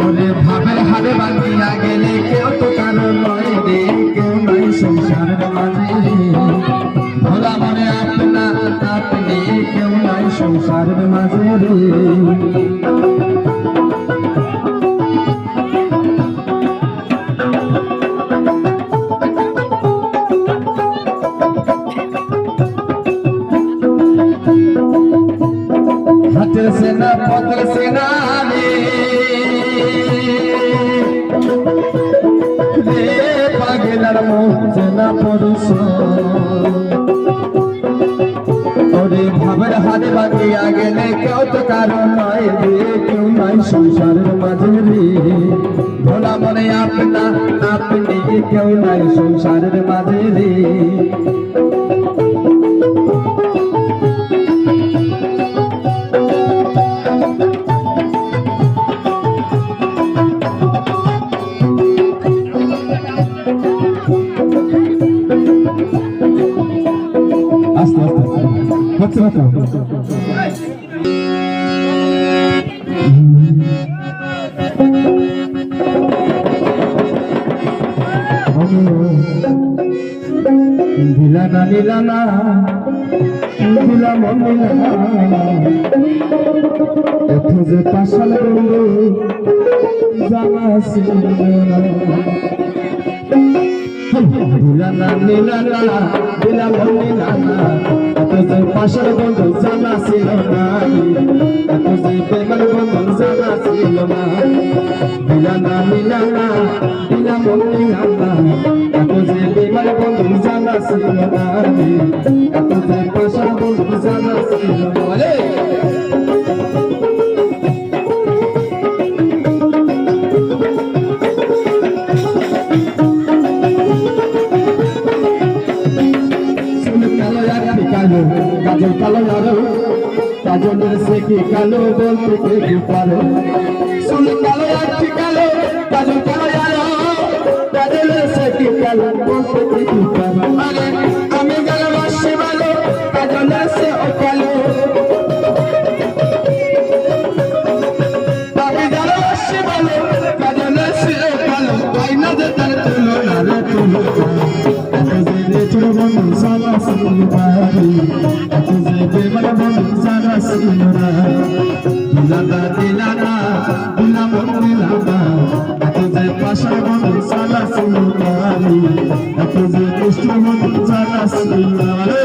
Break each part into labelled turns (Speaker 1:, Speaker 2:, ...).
Speaker 1: ওরে ভাবের হারে বাঁধিয়া গেলে কেউ তো কারো নয় রে, কেউ নয় সংসারের মাঝে রে। ভোলা মনে আপনা আপনি কেউ নয় সংসারের মাঝে রে। হাতের সেনা পথের সেনা রে পাগলার মধ্যে না পড়ছ। ওরে ভাবের হাতে বাঁধিয়া গেলে কেউ তো কারো নয় রে, কেউ নয় সংসারের মাঝে রে। ভোলা মনে আপনা আপনি কেউ নয় সংসারের মাঝে রে। আস্তে আস্তে হচ্ছে দিলানা দিলানা দিলাম এত যে পাশাল বন্ধু জানা ছিল দিলানা নীলানা দিলাম নীলানা এত যে পাশাল বন্ধু জানা ছিল না, এত যে প্রেমের বন্ধু জানা ছিল না। দিলানা নীলানা দিলাম নীলানা এত যে প্রেমের বন্ধু জানা ছিল না, এত যে পাশাল বন্ধু জানা ছিল না। কাজল কালো আরো কাজলের সে কি কালো বলতে কে কি পারে। শুন কালো আছি কালো কাজল কালো আরো কাজলের সে কি কালো বলতে কে কি পারে। আরে আমি গেলাম আসি ভালো কাজলের সে ও কালো, আমি গেলাম আসি ভালো কাজলের সে ও কালো। আইনা যে তার তুলনা রে তুলনা ছোট বন্ধু সারা সিলবারি এত যে বেমার বন্ধু সারা সিলরা। দিলানা দিলানা দিলাম দিলানা এত যে পাশার বন্ধু সারা সিলবারি এত যে কৃষ্ণ বন্ধু সারা সিলবারি।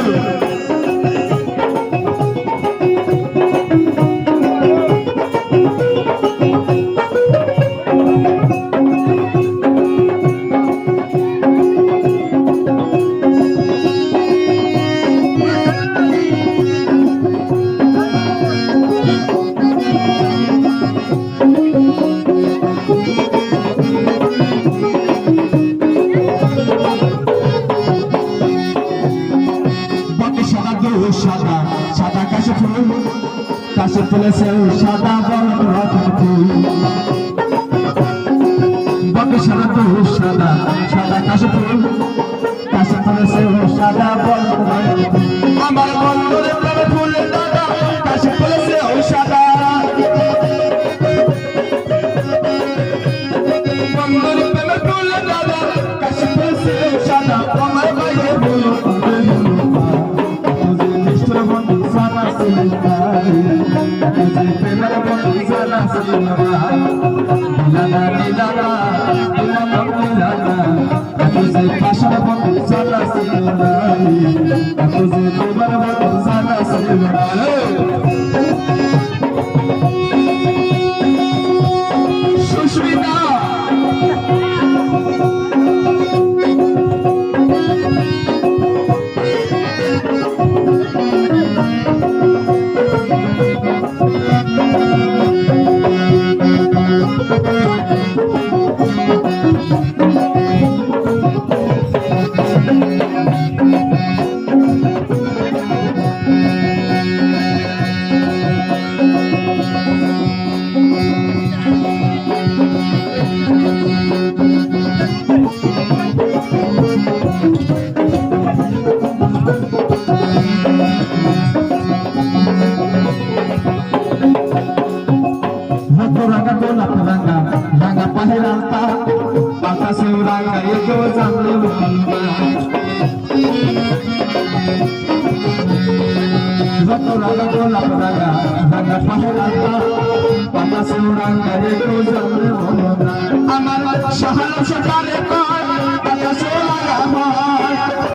Speaker 1: সাদা সাদা কাশে ফুলেছে সাদা ফুল বাকি সাদা তো সাদা সাদা কাশে ফুলেছে সাদা আমার বন্ধুরে প্রেমে ফুল দাদা কাশে ফুলেছে সাদা। বন্ধুরে প্রেমে ফুল দাদা কাশে ফুলেছে সাদা আমার বাইরে ফুল দিলানা দিলানা দিলাম দিলানা এত যে পাশার বন্ধু জানা ছিল না, এত যে তোমার বন্ধু জানা ছিল না। সুস্মিতা রাগা গোলাপ রাগা রাগা পাহাড়া পাতা সুরাঙ্গা রে তো জানে বলো না আমার সহায় সকালে